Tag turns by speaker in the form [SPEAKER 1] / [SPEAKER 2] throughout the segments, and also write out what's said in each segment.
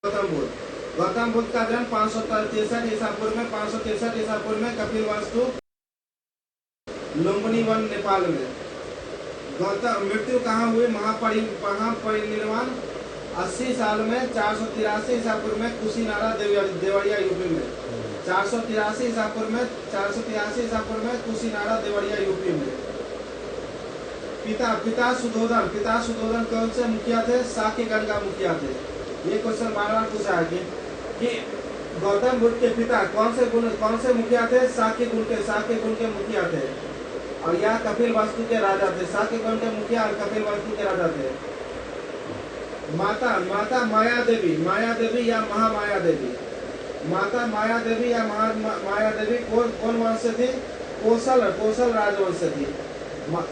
[SPEAKER 1] गौतम बुद्ध। गौतम बुद्ध का जन्म 563 ईसा पूर्व में 563 ईसा पूर्व में कपिलवस्तु लुम्बिनी वन नेपाल में। गौतम मृत्यु कहाँ हुई? महापरिनिर्वाण 80 साल में 483 ईसा पूर्व में कुशीनारा देवरिया यूपी में। 483 ईसा पूर्व में 483 ईसा पूर्व में कुशीनारा देवरिया यूपी में। पिता सुधोधन कौन से मुखिया थे? साक्यगण का मुखिया थे। ये क्वेश्चन बार बार पूछा है कि गौतम बुद्ध के पिता कौन से मुखिया थे? साक्य गुण के मुखिया थे। और यह कपिलवस्तु के राजा थे। साक्य गुण के मुखिया और कपिलवस्तु के राजा थे। माता माया देवी या महामाया देवी। माता माया देवी या माया देवी कौन वंश से थी? कौशल राजवंश से थी।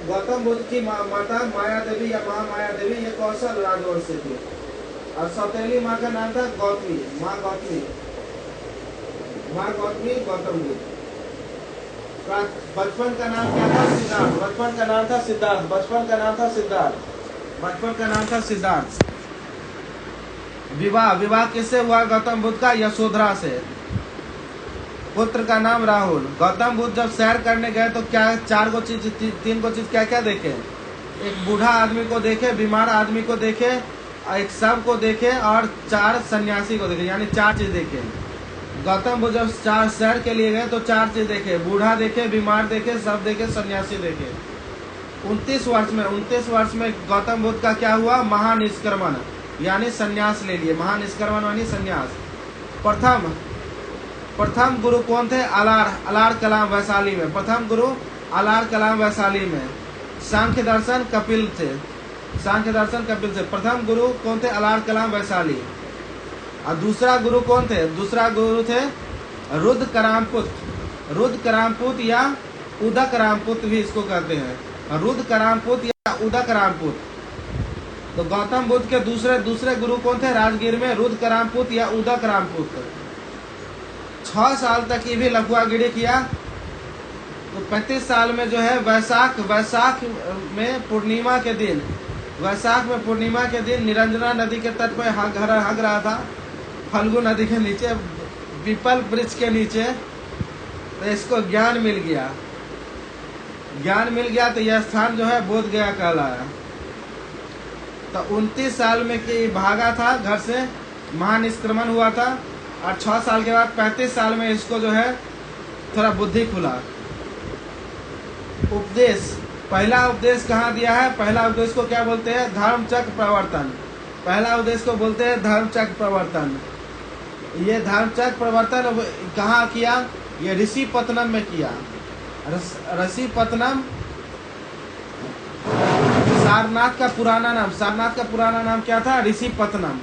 [SPEAKER 1] गौतम बुद्ध की माता माया देवी या महामाया देवी ये कौशल राजवंश से थी। और सौतेली माँ का नाम था गौतमी। माँ गौतमी गौतम बुद्ध। बचपन का नाम क्या था? सिद्धार्थ। बचपन का नाम था सिद्धार्थ। विवाह किससे हुआ गौतम बुद्ध का? यशोधरा से। पुत्र का नाम राहुल। गौतम बुद्ध जब सैर करने गए तो क्या तीन को चीज क्या देखे? एक बूढ़ा आदमी को देखे, बीमार आदमी को देखे, एक शव को देखे और 4 सन्यासी को देखे, यानी 4 चीज देखे। गौतम बुद्ध जब सैर के लिए गए तो 4 चीज देखे, बूढ़ा देखे, बीमार देखे, शव देखे, सन्यासी देखे। 29 वर्ष में गौतम बुद्ध का क्या हुआ? महानिष्क्रमण यानी सन्यास ले लिए। महानिष्क्रमण यानी सन्यास। प्रथम गुरु कौन थे? अलार कलाम वैशाली में। प्रथम गुरु अलार कलाम वैशाली में। सांख्य दर्शन कपिल थे। प्रथम गुरु कौन थे? अलार कलाम वैशाली। और दूसरा गुरु कौन थे? दूसरा गुरु थे रुद्र करामपुत या उदक रामपुत भी इसको कहते हैं। रुद्र करामपुत या उदक रामपुत। तो गौतम बुद्ध के दूसरे गुरु कौन थे? राजगीर में रुद्र करामपुत या उदक रामपुत। 6 साल तक ये भी लफुआगिरी किया। तो 35 साल में जो है वैशाख में पूर्णिमा के दिन निरंजना नदी के तट पर हग रहा था, फल्गु नदी के नीचे, पीपल वृक्ष के नीचे। तो इसको ज्ञान मिल गया तो यह स्थान जो है बोध गया कहलाया। तो 29 साल में कि भागा था घर से, महानिष्क्रमण हुआ था। और 6 साल के बाद 35 साल में इसको जो है थोड़ा बुद्धि खुला। उपदेश, पहला उपदेश कहाँ दिया है? पहला उपदेश को क्या बोलते हैं? धर्मचक्र प्रवर्तन। पहला उपदेश को बोलते हैं धर्मचक्र प्रवर्तन। ये धर्मचक्र प्रवर्तन कहाँ किया? ये ऋषिपत्तनम में किया। ऋषिपत्तनम सारनाथ का पुराना नाम क्या था? ऋषिपत्तनम।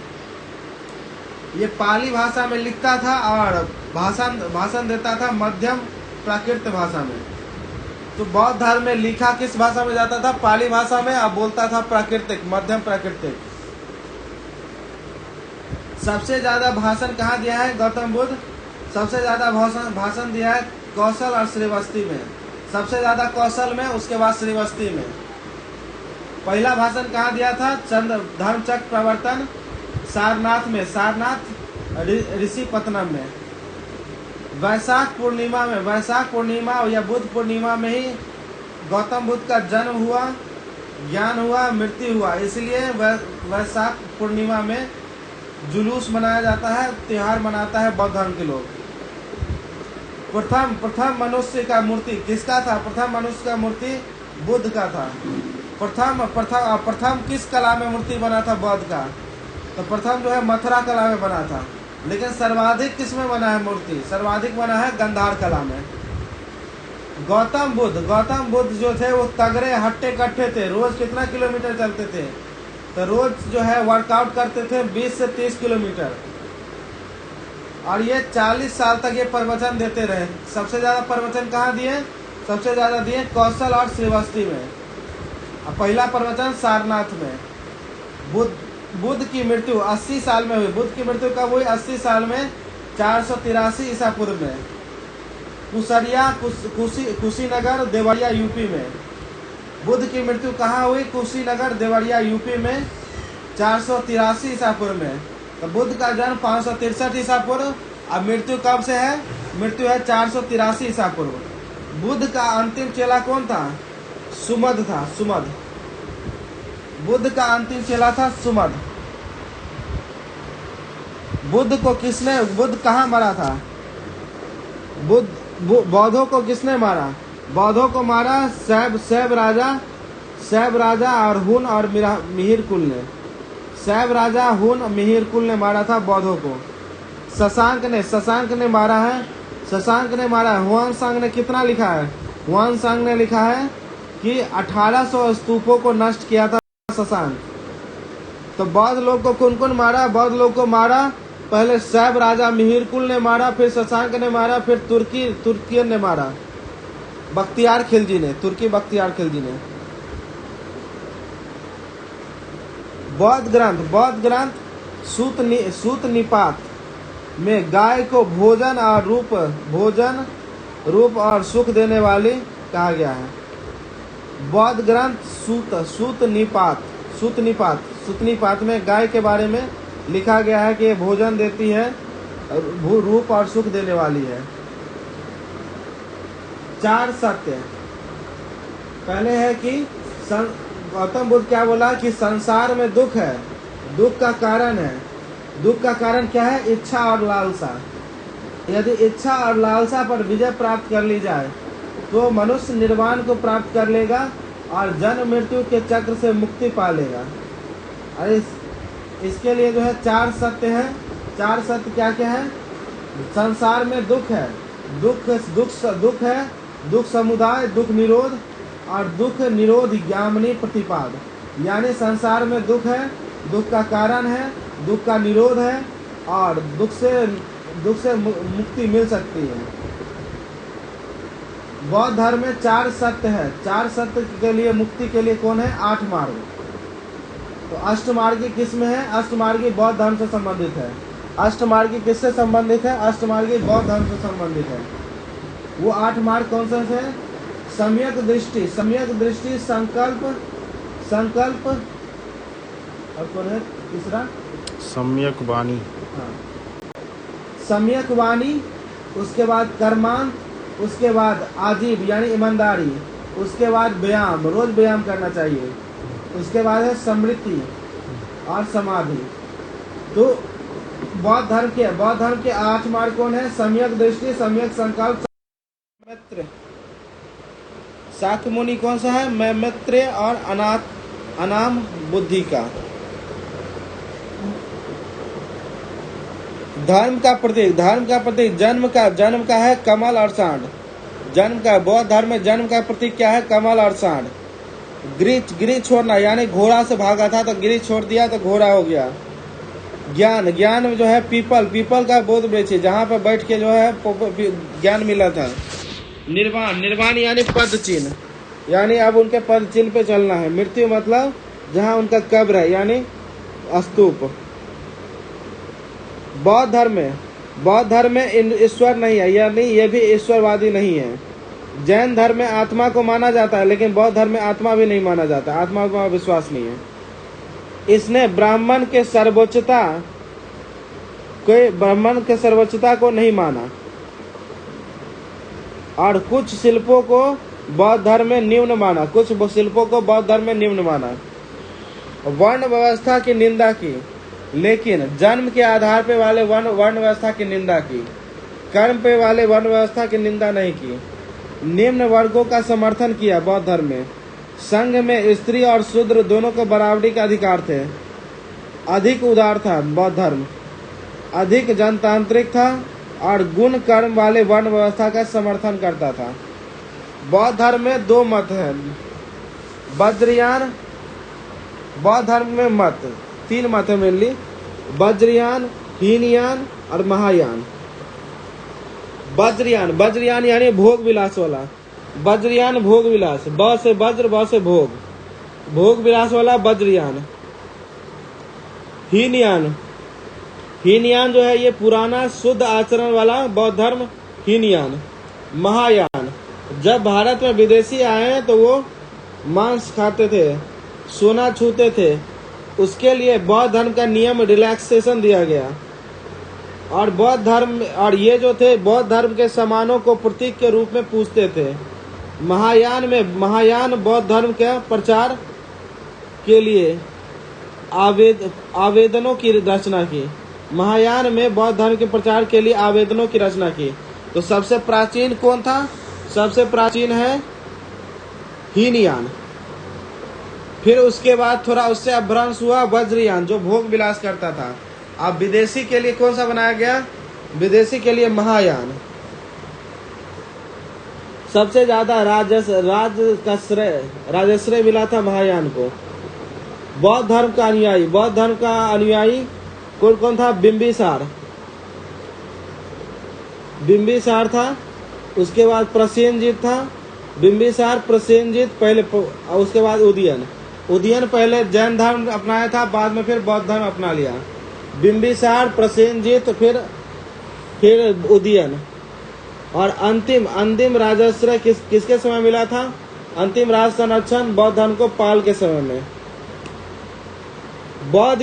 [SPEAKER 1] ये पाली भाषा में लिखता था और भाषण देता था मध्यम प्राकृत भाषा में। तो बौद्ध धर्म में लिखा किस भाषा में जाता था? पाली भाषा में। और बोलता था प्राकृतिक, मध्यम प्राकृतिक। सबसे ज्यादा भाषण कहाँ दिया है गौतम बुद्ध? सबसे ज्यादा भाषण दिया है कौशल और श्रीवस्ती में। सबसे ज्यादा कौशल में, उसके बाद श्रीवस्ती में। पहला भाषण कहाँ दिया था? धर्मचक्र प्रवर्तन सारनाथ ऋषिपत्तनम में। वैशाख पूर्णिमा या बुद्ध पूर्णिमा में ही गौतम बुद्ध का जन्म हुआ, ज्ञान हुआ, मृत्यु हुआ। इसलिए वैशाख पूर्णिमा में जुलूस मनाया जाता है, त्योहार मनाता है बौद्ध धर्म के लोग। प्रथम मनुष्य का मूर्ति किसका था? प्रथम मनुष्य का मूर्ति बुद्ध का था। प्रथम किस कला में मूर्ति बना था बौद्ध का? तो प्रथम जो है मथुरा कला में बना था। लेकिन सर्वाधिक किस में बना है मूर्ति? सर्वाधिक बना है गंधार कला में। गौतम बुद्ध जो थे वो तगड़े हट्टे कट्टे थे। रोज कितना किलोमीटर चलते थे? तो रोज जो है वर्कआउट करते थे 20 से 30 किलोमीटर। और ये 40 साल तक ये प्रवचन देते रहे। सबसे ज्यादा प्रवचन कहाँ दिए? सबसे ज्यादा दिए कौशल और श्रीवस्ती में। और पहला प्रवचन सारनाथ में। बुद्ध की मृत्यु 80 साल में हुई। बुद्ध की मृत्यु कब हुई? 80 साल में 483 ईसा पूर्व में। कुशीनगर देवरिया यूपी में। बुद्ध की मृत्यु कहाँ हुई? कुशीनगर देवरिया यूपी में 483 ईसा पूर्व में। तो बुद्ध का जन्म 563 ईसा पूर्व, अब मृत्यु कब से है? मृत्यु है 483 ईसा पूर्व। बुद्ध का अंतिम चेला कौन था? सुमद था, सुमद। बुद्ध का अंतिम चेला था सुमद। बुद्ध कहाँ मरा था? बौद्धों को किसने मारा? बौद्धों को मारा सैब राजा और हुन और मिहिर कुल ने। सैब राजा, हुन, मिहिर कुल ने मारा था बौद्धों को। शशांक ने मारा है। हुआनसांग ने कितना लिखा है? हुआनसांग ने लिखा है कि 1800 स्तूपों को नष्ट किया था शशांक। तो बौद्ध लोग को कौन कौन मारा? बौद्ध लोग को मारा पहले सैब राजा मिहिर कुल ने मारा, फिर शशांक ने मारा, फिर तुर्कियन ने मारा, बख्तियार खिलजी ने, तुर्की बख्तियार खिलजी ने। बौद्ध ग्रंथ सूत निपात में गाय को भोजन रूप और सुख देने वाली कहा गया है। बौद्ध ग्रंथ सूत निपात में गाय के बारे में लिखा गया है कि ये भोजन देती है, रूप और सुख देने वाली है। 4 सत्य। पहले है कि गौतम बुद्ध क्या बोला कि संसार में दुख है, दुख का कारण है। दुख का कारण क्या है? इच्छा और लालसा। यदि इच्छा और लालसा पर विजय प्राप्त कर ली जाए तो मनुष्य निर्वाण को प्राप्त कर लेगा और जन्म मृत्यु के चक्र से मुक्ति पा लेगा। और इसके लिए जो है 4 सत्य है। 4 सत्य क्या क्या है? संसार में दुख है, दुख है, दुख समुदाय, दुख निरोध और दुख निरोध ज्ञामनी प्रतिपाद। यानी संसार में दुख है, दुख का कारण है, दुख का निरोध है और दुख से मुक्ति मिल सकती है। बौद्ध धर्म में 4 सत्य है। 4 सत्य के लिए मुक्ति के लिए कौन है? 8 मार्ग। तो अष्टमार्गी किस में है? अष्टमार्गी बौद्ध धर्म से संबंधित है। अष्टमार्गी किससे संबंधित है? अष्टमार्गी बौद्ध धर्म से संबंधित है। वो 8 मार्ग कौन से है? सम्यक दृष्टि, संकल्प और कौन है तीसरा?
[SPEAKER 2] सम्यक वाणी।
[SPEAKER 1] हाँ, सम्यक वाणी, उसके बाद कर्मांत, उसके बाद आजीव यानी ईमानदारी, उसके बाद व्यायाम, रोज व्यायाम करना चाहिए, उसके बाद है स्मृति और समाधि। तो बौद्ध धर्म के 8 मार्ग कौन है? सम्यक दृष्टि, सम्यक संकल्प, मैत्रेय। शाक्य मुनि कौन सा है? मैत्रेय और अनाम बुद्धि का। धर्म का प्रतीक जन्म का है कमल और सांड। जन्म का बौद्ध धर्म में जन्म का प्रतीक क्या है? कमल और सांड। गिरी छोड़ना यानी घोड़ा से भागा था तो गिरी छोड़ दिया तो घोड़ा हो गया। ज्ञान में जो है पीपल का बोध वृक्ष जहाँ पर बैठ के जो है ज्ञान मिला था। निर्वाण यानी पद चिन्ह, यानी अब उनके पद चिन्ह पे चलना है। मृत्यु मतलब जहाँ उनका कब्र है यानी स्तूप। बौद्ध धर्म में ईश्वर नहीं है, यानी ये भी ईश्वरवादी नहीं है। जैन धर्म में आत्मा को माना जाता है लेकिन बौद्ध धर्म में आत्मा भी नहीं माना जाता, आत्मा का विश्वास नहीं है। इसने ब्राह्मण के सर्वोच्चता को नहीं माना और कुछ शिल्पों को बौद्ध धर्म में न्यून माना। वर्ण व्यवस्था की निंदा की, लेकिन जन्म के आधार पे वाले वर्ण व्यवस्था की निंदा की, कर्म पे वाले वर्ण व्यवस्था की निंदा नहीं की। निम्न वर्गों का समर्थन किया। बौद्ध धर्म में संघ में स्त्री और शूद्र दोनों को बराबरी का अधिकार थे। अधिक उदार था बौद्ध धर्म, अधिक जनतांत्रिक था और गुण कर्म वाले वर्ण व्यवस्था का समर्थन करता था। बौद्ध धर्म में 2 मत हैं। वज्रयान, बौद्ध धर्म में 3 मत है मेनली, वज्रयान, हीनयान और महायान। वज्रयान यानी भोग विलास वाला। वज्रयान भोग विलास, ब से वज्र, ब से भोग विलास वाला वज्रयान। हीनयान जो है ये पुराना शुद्ध आचरण वाला बौद्ध धर्म हीनयान। महायान, जब भारत में विदेशी आए तो वो मांस खाते थे, सोना छूते थे, उसके लिए बौद्ध धर्म का नियम रिलैक्सेशन दिया गया। और बौद्ध धर्म और ये जो थे बौद्ध धर्म के समानों को प्रतीक के रूप में पूजते थे। महायान बौद्ध धर्म के प्रचार के लिए आवेदनों की रचना की। महायान में बौद्ध धर्म के प्रचार के लिए आवेदनों की रचना की। तो सबसे प्राचीन कौन था? सबसे प्राचीन है हीनयान। फिर उसके बाद थोड़ा उससे अपभ्रंश हुआ वज्रयान, जो भोग विलास करता था। अब विदेशी के लिए कौन सा बनाया गया? विदेशी के लिए महायान। सबसे ज्यादा राजश्रय मिला था महायान को। बौद्ध धर्म का अनुयायी कौन कौन था? बिंबिसार था। उसके बाद प्रसेनजीत था। बिंबिसार, प्रसेनजीत पहले, उसके बाद उदयन पहले जैन धर्म अपनाया था, बाद में फिर बौद्ध धर्म अपना लिया। बिंबिसार, प्रसेनजीत, फिर उदयन। और अंतिम राजश्रय किसके समय मिला था? अंतिम राज संरक्षण बौद्ध धर्म को पाल के समय में। बौद्ध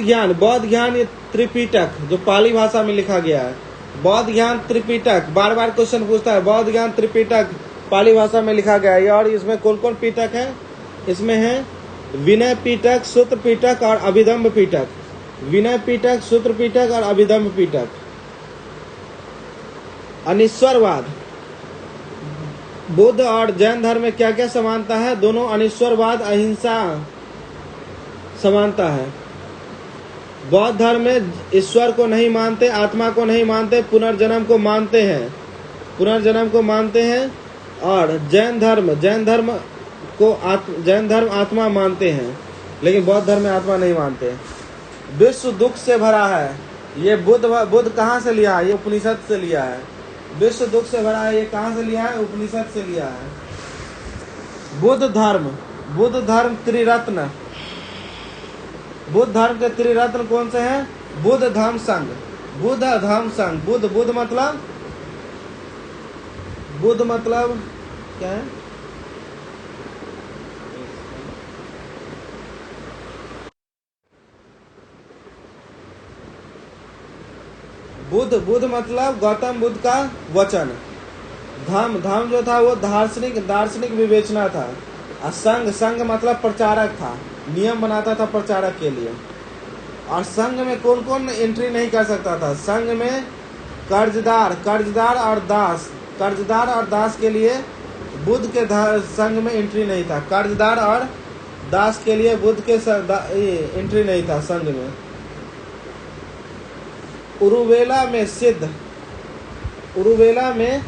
[SPEAKER 1] ज्ञान ये त्रिपिटक जो पाली भाषा में लिखा गया है। बौद्ध ज्ञान त्रिपिटक, बार बार क्वेश्चन पूछता है। बौद्ध ज्ञान त्रिपिटक पाली भाषा में लिखा गया है। और इसमें कौन कौन पिटक है? इसमें है विनय पिटक, सूत्र पिटक और अभिधम्म पिटक। विनय पिटक, सूत्र पिटक और अभिधम्म पिटक। अनिश्वरवाद, बुद्ध और जैन धर्म में क्या क्या समानता है? दोनों अनिश्वरवाद, अहिंसा समानता है। बौद्ध धर्म में ईश्वर को नहीं मानते, आत्मा को नहीं मानते, पुनर्जन्म को मानते हैं। और जैन धर्म आत्मा मानते हैं, लेकिन बौद्ध धर्म में आत्मा नहीं मानते। विश्व दुख से भरा है, ये बुद्ध कहाँ से लिया है? ये उपनिषद से लिया है। विश्व दुख से भरा है, ये कहाँ से लिया है? उपनिषद से लिया है। बुद्ध धर्म त्रिरत्न। बुद्ध धर्म के त्रिरत्न कौन से हैं? बुद्ध धम्म संघ। बुद्ध मतलब क्या है? बुद्ध मतलब गौतम बुद्ध का वचन। धम्म जो था वो दार्शनिक विवेचना था। और संघ मतलब प्रचारक था, नियम बनाता था प्रचारक के लिए। और संघ में कौन कौन एंट्री नहीं कर सकता था? संघ में कर्जदार और दास के लिए बुद्ध के संघ में एंट्री नहीं था। कर्जदार और दास के लिए बुद्ध के एंट्री नहीं था संघ में। उरुवेला में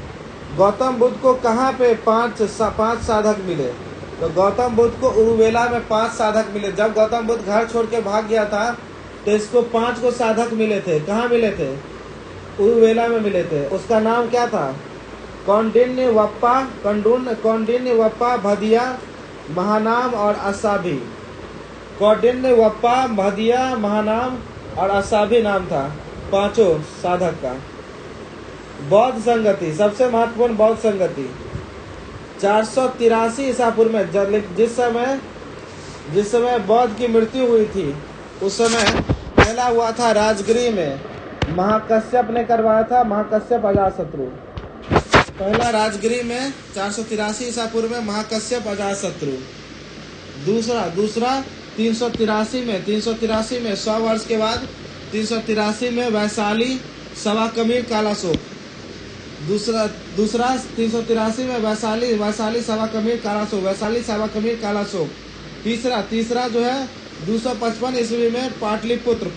[SPEAKER 1] गौतम बुद्ध को कहाँ पे पांच साधक मिले? तो गौतम बुद्ध को उरुवेला में 5 साधक मिले। जब गौतम बुद्ध घर छोड़ के भाग गया था तो इसको 5 को साधक मिले थे। कहाँ मिले थे? उरुवेला में मिले थे। उसका नाम क्या था? कौंडिन्य वप्पा, भदिया, महानाम और असाभी। कौंडिन्य वप्पा, भदिया, महानाम और असाभी नाम था 5 साधक का। बौद्ध संगति, सबसे महत्वपूर्ण बौद्ध संगति 483 ईसा पूर्व में, जिस समय बौद्ध की मृत्यु हुई थी, उस समय पहला हुआ था राजगिरी में। महाकश्यप ने करवाया था, महाकश्यप अजातशत्रु। पहला राजगिरी में 483 ईसा पूर्व में महाकश्यप अजातशत्रु। दूसरा 383 में 100 वर्ष के बाद 383 में वैशाली सवाकमीर कालाशोक। दूसरा 383 में वैशाली सवाकमीर कालाशोक। तीसरा जो है 255 ईस्वी में पाटलिपुत्र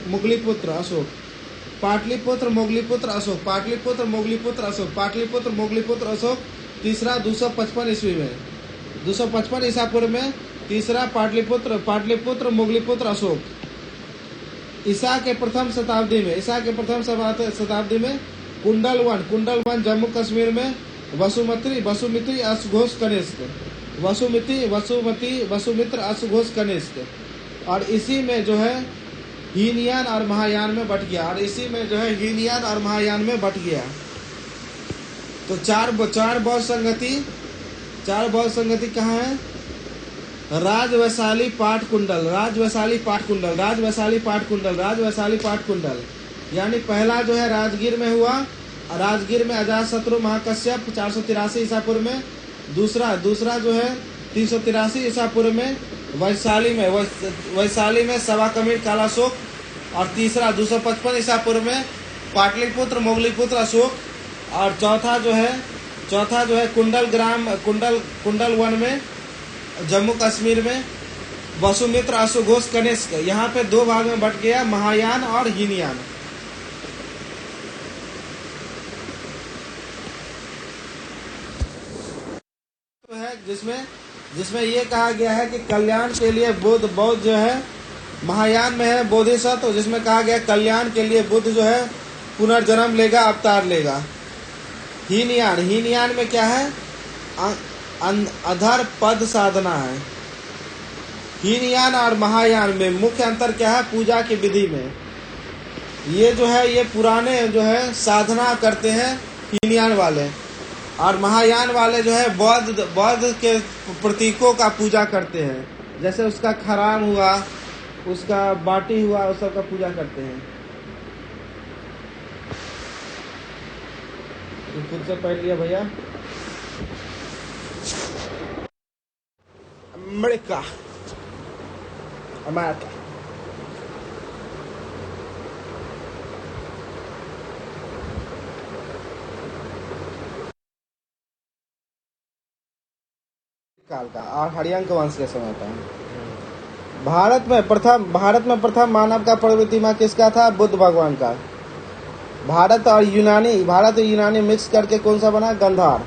[SPEAKER 1] मोगलीपुत्र अशोक। तीसरा 255 ईस्वी में 255 ईसा पूर्व में तीसरा पाटलिपुत्र मोगलीपुत्र अशोक। ईसा के प्रथम शताब्दी में कुंडल वन जम्मू कश्मीर में वसुमित्र अशुघोष कनिष्क। और इसी में जो है हीनयान और महायान में बट गया। तो चार बौद्ध संगति कहाँ है? राजवैशाली पाठ कुंडल, राजवैशाली पाठ कुंडल, राजवैशाली पाठ कुंडल, राजवैशाली पाठ कुंडल। यानी पहला जो है राजगीर में हुआ, राजगीर में अजातशत्रु महाकश्यप 483 ईसा पूर्व में। दूसरा जो है 383 ईसा पूर्व में वैशाली में सवा कमीर कालाशोक। और तीसरा 255 ईसा पूर्व में पाटलिपुत्र मोगलीपुत्र अशोक। और चौथा जो है कुंडल वन में जम्मू कश्मीर में वसुमित्र अश्वघोष कनिष्क। यहाँ पे दो भाग में बट गया, महायान और हीनयान। तो है जिसमें ये कहा गया है कि कल्याण के लिए बौद्ध जो है महायान में है बोधिसत्व, जिसमें कहा गया कल्याण के लिए बुद्ध जो है पुनर्जन्म लेगा, अवतार लेगा। हीनयान में क्या है? अधर पद साधना है। हीनयान और महायान में मुख्य अंतर क्या है? पूजा की विधि में। ये जो है ये पुराने जो है साधना करते हैं हीनयान वाले, और महायान वाले जो है बौद्ध के प्रतीकों का पूजा करते हैं। जैसे उसका खराम हुआ, उसका बाटी हुआ, उस सब का पूजा करते हैं। खुद से पढ़ लिया भैया। अमेरिका काल का और हरियांक वंश के समय का। भारत में प्रथम मानव का प्रवृत्तिमा किसका था? बुद्ध भगवान का। भारत और यूनानी मिक्स करके कौन सा बना? गांधार।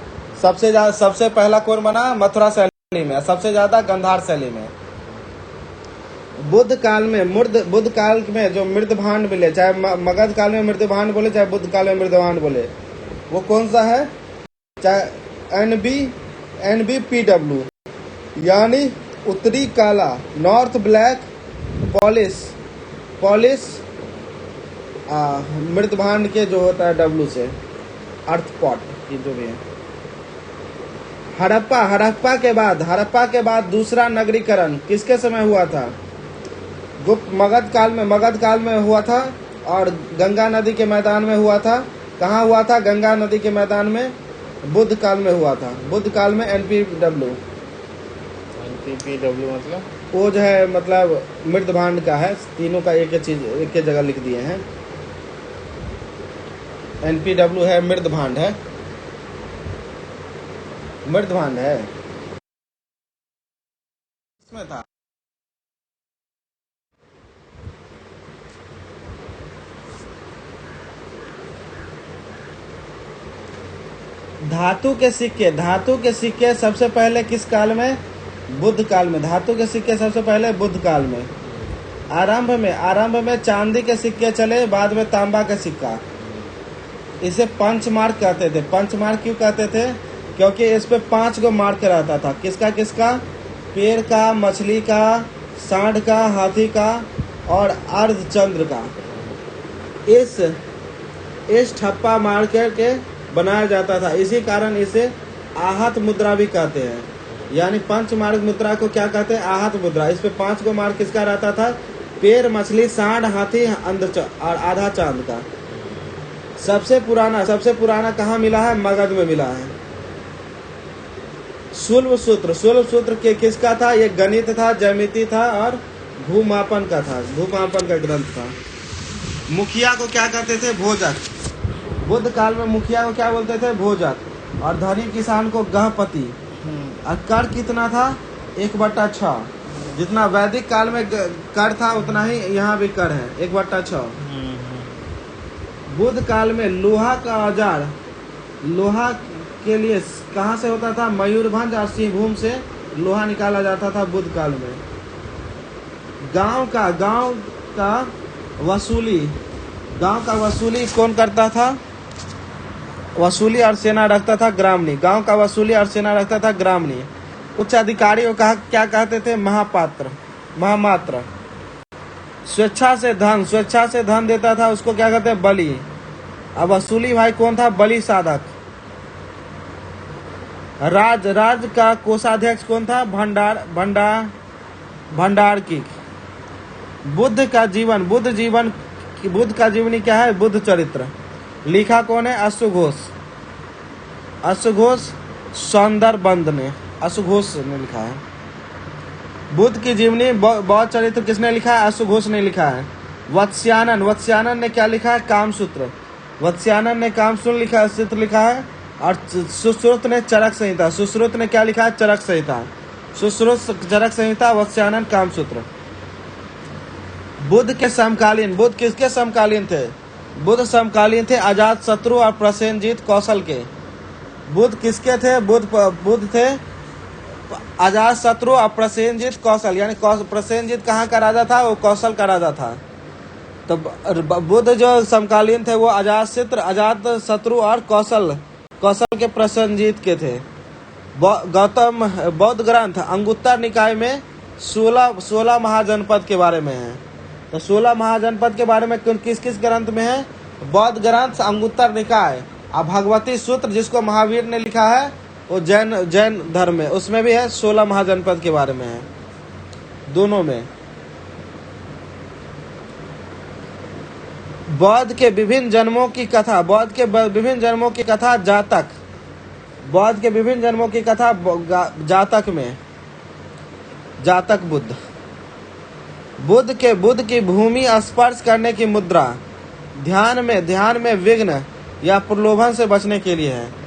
[SPEAKER 1] सबसे पहला कौन बना? मथुरा शैली में, सबसे ज्यादा गांधार शैली में। बुद्ध काल में जो मृदभांड मिले, चाहे मगध काल में मृदभांड बोले, चाहे बुद्ध काल में मृदभांड बोले, वो कौन सा है? चाहे NBPW यानी उत्तरी काला, नॉर्थ ब्लैक पॉलिश मृदभांड के जो होता है W से, अर्थ पॉट, ये जो भी है। हड़प्पा के बाद दूसरा नगरीकरण किसके समय हुआ था? मगध काल में हुआ था, और गंगा नदी के मैदान में हुआ था। कहाँ हुआ था? गंगा नदी के मैदान में। बुद्ध काल में हुआ था। बुद्ध काल में NPPW
[SPEAKER 2] मतलब
[SPEAKER 1] वो जो है मतलब मृदभांड का है। तीनों का एक ही जगह लिख दिए हैं। NPW है, मृदभांड है, इसमें था। धातु के सिक्के सबसे पहले किस काल में? बुद्ध काल में। धातु के सिक्के सबसे पहले बुद्ध काल में। आरंभ में चांदी के सिक्के चले, बाद में तांबा का सिक्का। इसे पंचमार्क कहते थे। पंचमार्क क्यों कहते थे? क्योंकि इस पे 5 गो मार्क रहता था। किसका? पेड़ का, मछली का, सांड का, हाथी का और अर्धचंद्र का। इस ठप्पा मार के बनाया जाता था। इसी कारण इसे आहत मुद्रा भी कहते हैं। यानी पंचमार्क मुद्रा को क्या कहते हैं? आहत मुद्रा। इस पे 5 गो मार्क किसका रहता था? पेड़, मछली, सांड, हाथी और आधा चांद का। सबसे पुराना कहाँ मिला है? मगध में मिला है। शुल्ब सूत्र के किसका था? ये गणित था, ज्यामिति था और भूमापन का था। भूमापन का ग्रंथ था। मुखिया को क्या कहते थे? भोजक। बुद्ध काल में मुखिया को क्या बोलते थे? भोजक। और धनी किसान को गहपति। और कर कितना था? 1/6। जितना वैदिक काल में कर था उतना ही यहाँ भी कर है, 1/6। बुद्ध काल में लोहा का औजार, लोहा के लिए कहाँ से होता था? मयूरभंज और सिंहभूम से लोहा निकाला जाता था बुद्ध काल में। गांव का वसूली कौन करता था? वसूली और सेना रखता था ग्रामणी। गांव का वसूली और सेना रखता था ग्रामणी। उच्च अधिकारियों का क्या कहते थे? महामात्र। स्वेच्छा से धन देता था, उसको क्या कहते हैं? बलि। अब वसूली भाई कौन था? बलि साधक। राज का कोषाध्यक्ष कौन था? भंडारकीक। बुद्ध का जीवनी क्या है? बुद्ध चरित्र। लिखा कौन है? अश्वघोष सौंदरबंद ने, अश्वघोष ने लिखा है। बुद्ध की जीवनी बौद्ध चरित्र किसने लिखा है? अश्वघोष ने लिखा है। वत्स्यानन ने क्या लिखा है? कामसूत्र। वत्स्यानन ने कामसूत्र लिखा है। और सुश्रुत ने चरक संहिता। सुश्रुत ने क्या लिखा है? चरक संहिता। सुश्रुत चरक संहिता, वत्स्यानन कामसूत्र। बुद्ध के समकालीन, बुद्ध किसके समकालीन थे? बुद्ध समकालीन थे अजात शत्रु और प्रसेनजीत कौशल के। बुद्ध किसके थे? बुद्ध थे अजात शत्रु और प्रसेनजीत कौशल, यानी प्रसेनजीत कहाँ का राजा था? वो कौशल का राजा था। तो बुद्ध जो समकालीन थे वो अजात शत्रु और कौशल के प्रसेनजीत के थे। गौतम बौद्ध ग्रंथ अंगुत्तर निकाय में 16 महाजनपद के बारे में है। तो 16 महाजनपद के बारे में किस किस ग्रंथ में है? बौद्ध ग्रंथ अंगुत्तर निकाय और भगवती सूत्र जिसको महावीर ने लिखा है वो जैन धर्म में, उसमें भी है 16 महाजनपद के बारे में है, दोनों में। बौद्ध के विभिन्न जन्मों की कथा, बौद्ध के विभिन्न जन्मों की कथा जातक, बौद्ध के विभिन्न जन्मों की कथा जातक में। जातक बुद्ध की भूमि स्पर्श करने की मुद्रा ध्यान में विघ्न या प्रलोभन से बचने के लिए है।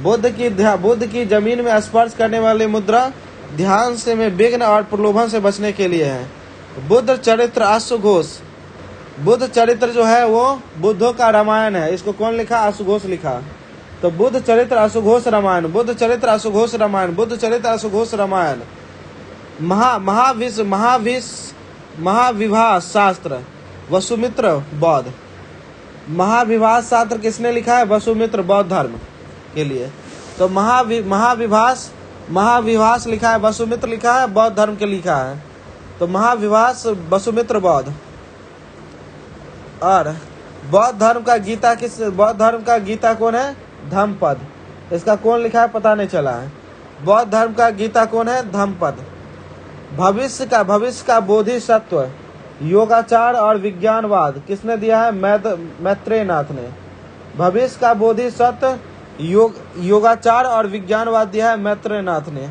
[SPEAKER 1] बुद्ध की जमीन में स्पर्श करने वाली मुद्रा ध्यान से में विघ्न और प्रलोभन से बचने के लिए है। बुद्ध चरित्र अश्वघोष, बुद्ध चरित्र जो है वो बुद्धों का रामायण है। इसको कौन लिखा? अश्वघोष लिखा। तो बुद्ध चरित्र अश्वघोष रामायण, बुद्ध चरित्र अश्वघोष रामायण, बुद्ध चरित्र अश्वघोष रामायण। महाविवाह शास्त्र वसुमित्र बौद्ध। महाविवाह शास्त्र किसने लिखा है? वसुमित्र बौद्ध धर्म के लिए। तो महाविवास लिखा है, वसुमित्र लिखा है, बौद्ध धर्म के लिखा है। तो महाविवास वसुमित्र बौद्ध। और बौद्ध धर्म का गीता कौन है? धम्मपद। इसका कौन लिखा है? पता नहीं चला है। बौद्ध धर्म का गीता कौन है? धम्मपद। भविष्य का बोधिसत्व योगाचार और विज्ञानवाद किसने दिया है? मैत्रेयनाथ ने। भविष्य का बोधिसत्व योगाचार और विज्ञानवाद दिया है मैत्रेयनाथ ने।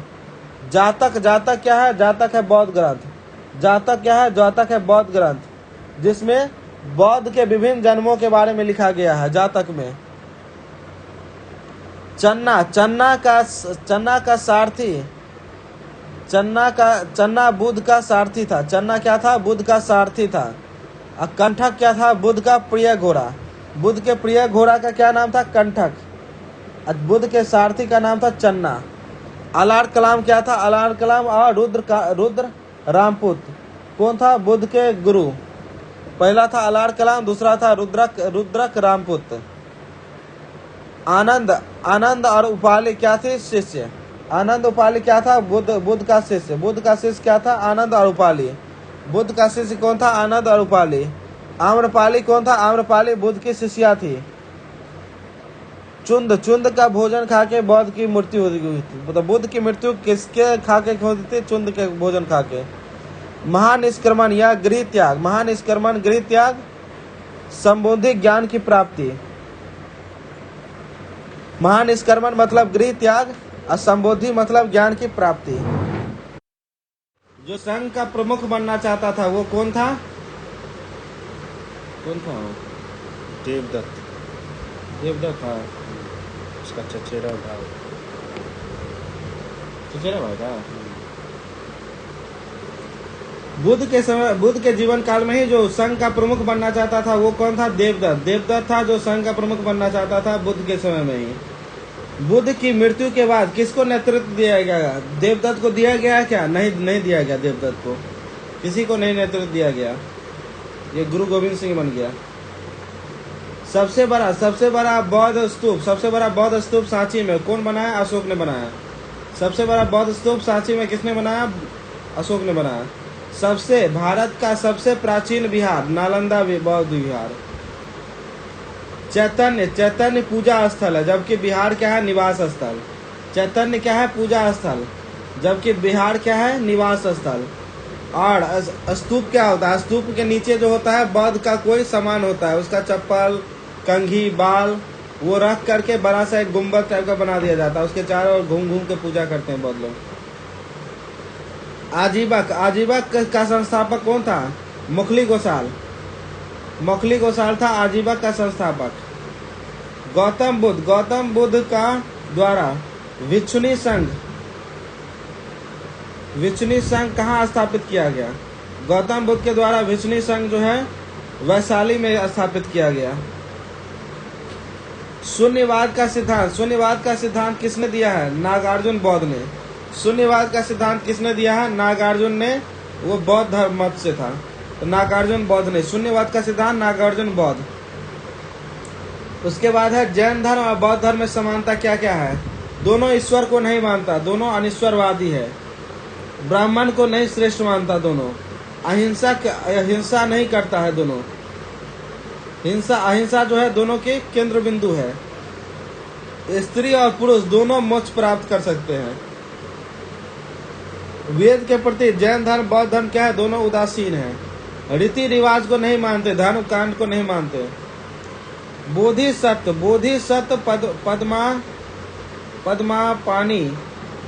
[SPEAKER 1] जातक क्या है? जातक है बौद्ध ग्रंथ। जातक क्या है? जातक है बौद्ध ग्रंथ जिसमें बौद्ध के विभिन्न जन्मों के बारे में लिखा गया है। जातक में चन्ना का सारथी, चन्ना बुद्ध का सारथी था। चन्ना क्या था? बुद्ध का सारथी था। और कंठक क्या था? बुद्ध का प्रिय घोड़ा। बुद्ध के प्रिय घोड़ा का क्या नाम था? कंठक। बुद्ध के सारथी का नाम था चन्ना। अलार कलाम क्या था? अलार कलाम और रुद्र रामपुत कौन था? बुद्ध के गुरु। पहला था अलार कलाम, दूसरा था रुद्रक रामपुत। आनंद और उपाली क्या थे? शिष्य। आनंद उपाली क्या था? बुद्ध का शिष्य। बुद्ध का शिष्य क्या था? आनंद और उपाली। बुद्ध का शिष्य कौन था? आनंद और उपाली। आम्रपाली कौन था? आम्रपाली बुद्ध की शिष्या थी। चुंद का भोजन खा के बौद्ध की मृत्यु हुई थी। मतलब बुद्ध की मृत्यु किसके खा के होती थी? चुंद के भोजन खा के। महानिष्क्रमण या गृह त्याग, महानिष्क्रमण गृह त्याग संबोधि ज्ञान की प्राप्ति। महानिष्क्रमण मतलब गृह त्याग और संबोधि मतलब ज्ञान की प्राप्ति। जो संघ का प्रमुख बनना चाहता था वो कौन था? कौन था वो? देवदत्त था।
[SPEAKER 2] उसका चचेरा भाई
[SPEAKER 1] था। बुद्ध के जीवन काल में ही जो संघ का प्रमुख बनना चाहता था वो कौन था? देवदत्त था जो संघ का प्रमुख बनना चाहता था बुद्ध के समय में ही। बुद्ध की मृत्यु के बाद किसको नेतृत्व दिया गया? देवदत्त को दिया गया क्या? नहीं दिया गया। देवदत्त को किसी को नहीं नेतृत्व दिया गया। ये गुरु गोविंद सिंह बन गया। सबसे बड़ा बौद्ध स्तूप सांची में कौन बनाया? अशोक ने बनाया। सबसे बड़ा बौद्ध स्तूप सांची में किसने बनाया? अशोक ने बनाया। भारत का सबसे प्राचीन विहार नालंदा बौद्ध विहार। चैतन्य पूजा स्थल है, जबकि बिहार क्या है? निवास स्थल। चैतन्य क्या है? पूजा स्थल। जबकि विहार क्या है? निवास स्थल। और स्तूप क्या होता है? स्तूप के नीचे जो होता है बौद्ध का कोई सामान होता है, उसका चप्पल, कंघी, बाल, वो रख करके बड़ा सा एक गुम्बद टाइप का बना दिया जाता है, उसके चारों ओर घूम घूम के पूजा करते हैं बौद्ध लोग। आजीवक, आजीवक का संस्थापक कौन था? मुखली गोसाल। मुखली गोसाल था आजीवक का संस्थापक। गौतम बुद्ध, गौतम बुद्ध का द्वारा भिक्षुणी संघ, भिक्षुणी संघ कहाँ स्थापित किया गया? गौतम बुद्ध के द्वारा भिक्षुणी संघ जो है वैशाली में स्थापित किया गया। शून्यवाद का सिद्धांत, शून्यवाद का सिद्धांत किसने दिया है? नागार्जुन बौद्ध ने। शून्यवाद का सिद्धांत किसने दिया है? नागार्जुन ने, वो बौद्ध धर्म मत से था, तो नागार्जुन बौद्ध ने। शून्यवाद का सिद्धांत नागार्जुन बौद्ध। उसके बाद है जैन धर्म और बौद्ध धर्म में समानता क्या क्या है? दोनों ईश्वर को नहीं मानता, दोनों अनिश्वरवादी है। ब्राह्मण को नहीं श्रेष्ठ मानता, दोनों हिंसा नहीं करता है, दोनों अहिंसा जो है दोनों के केंद्र बिंदु है। स्त्री और पुरुष दोनों मोक्ष प्राप्त कर सकते हैं। वेद के प्रति जैन धर्म बौद्ध धर्म क्या है? दोनों उदासीन है। रीति रिवाज को नहीं मानते, धर्म कांड को नहीं मानते। बोधिसत्व, बोधिसत्व पद्मा पानी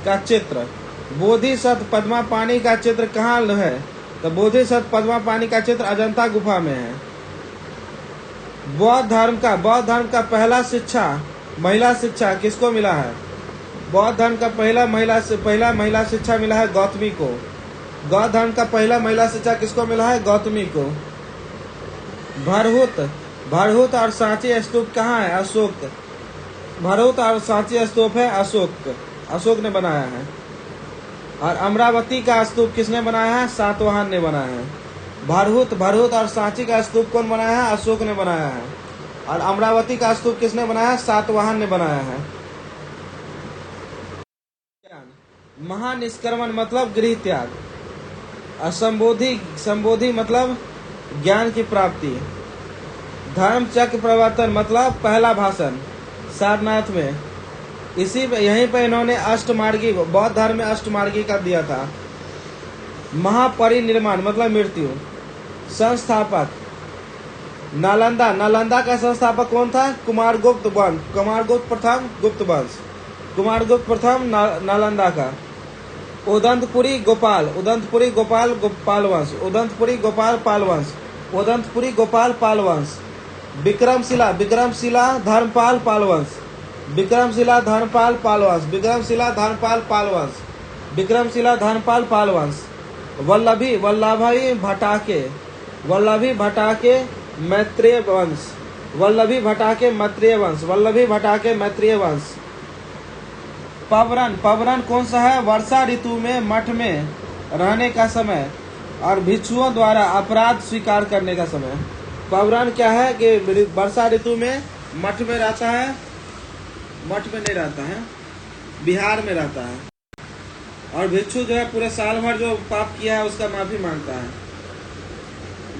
[SPEAKER 1] का चित्र, बोधिसत्व पद्मा पानी का चित्र कहाँ है? तो बोधिसत्व पद्मा पानी का चित्र अजंता गुफा में है। बौद्ध धर्म का पहला शिक्षा, महिला शिक्षा किसको मिला है? बौद्ध धर्म का पहला महिला शिक्षा मिला है गौतमी को। बौद्ध धर्म का पहला महिला शिक्षा किसको मिला है? गौतमी को। भरहुत और सांची स्तूप कहाँ है? अशोक। भरहुत और सांची स्तूप है अशोक ने बनाया है। और अमरावती का स्तूप किसने बनाया है? सातवाहन ने बनाया है। भरहुत और सांची का स्तूप कौन बनाया है? अशोक ने बनाया है। और अमरावती का स्तूप किसने बनाया है? सातवाहन ने बनाया है। महानिष्क्रमण मतलब गृह त्याग। संबोधि मतलब ज्ञान की प्राप्ति। धर्म चक्र प्रवर्तन मतलब पहला भाषण सारनाथ में। यहीं पे इन्होंने अष्टमार्गी, बौद्ध धर्म में अष्टमार्गी का दिया था। महापरिनिर्वाण मतलब मृत्यु। संस्थापक नालंदा का संस्थापक कौन था? कुमारगुप्त प्रथम नालंदा का। उदंतपुरी गोपाल पाल वंश। विक्रमशिला धर्मपाल पाल वंश। वल्लभी भटाके मैत्रेय वंश। पवरन कौन सा है? वर्षा ऋतु में मठ में रहने का समय और भिक्षुओं द्वारा अपराध स्वीकार करने का समय। पवरन क्या है कि वर्षा ऋतु में मठ में रहता है, मठ में नहीं रहता है, बिहार में रहता है। और भिक्षु जो है पूरे साल भर जो पाप किया है उसका माफी मांगता है।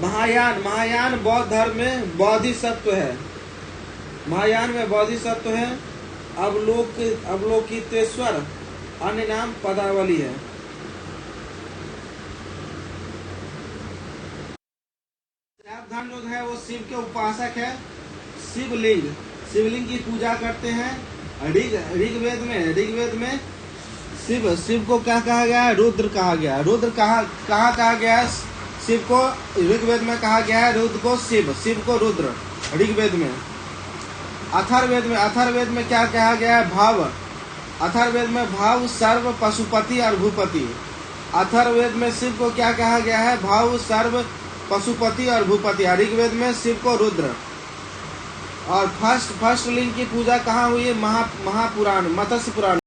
[SPEAKER 1] महायान बौद्ध धर्म में बोधिसत्व है। महायान में बोधिसत्व है। अवलोकितेश्वर अन्य नाम पदावली है। धर्म जो है वो शिव के उपासक है। शिवलिंग की पूजा करते हैं। ऋग्वेद में शिव को क्या कहा गया है? रुद्र कहा गया है। रुद्र कहाँ कहा गया है? शिव को ऋग्वेद में कहा गया है रुद्र को शिव को रुद्र ऋग्वेद में। अथर्ववेद में क्या कहा गया है? भाव। अथर्ववेद में भाव, सर्व, पशुपति और भूपति। अथर्ववेद में शिव को क्या कहा गया है? भाव, सर्व, पशुपति और भूपति। ऋग्वेद में शिव को रुद्र। और फर्स्ट लिंग की पूजा कहाँ हुई है? महापुराण, मत्स्य पुराण।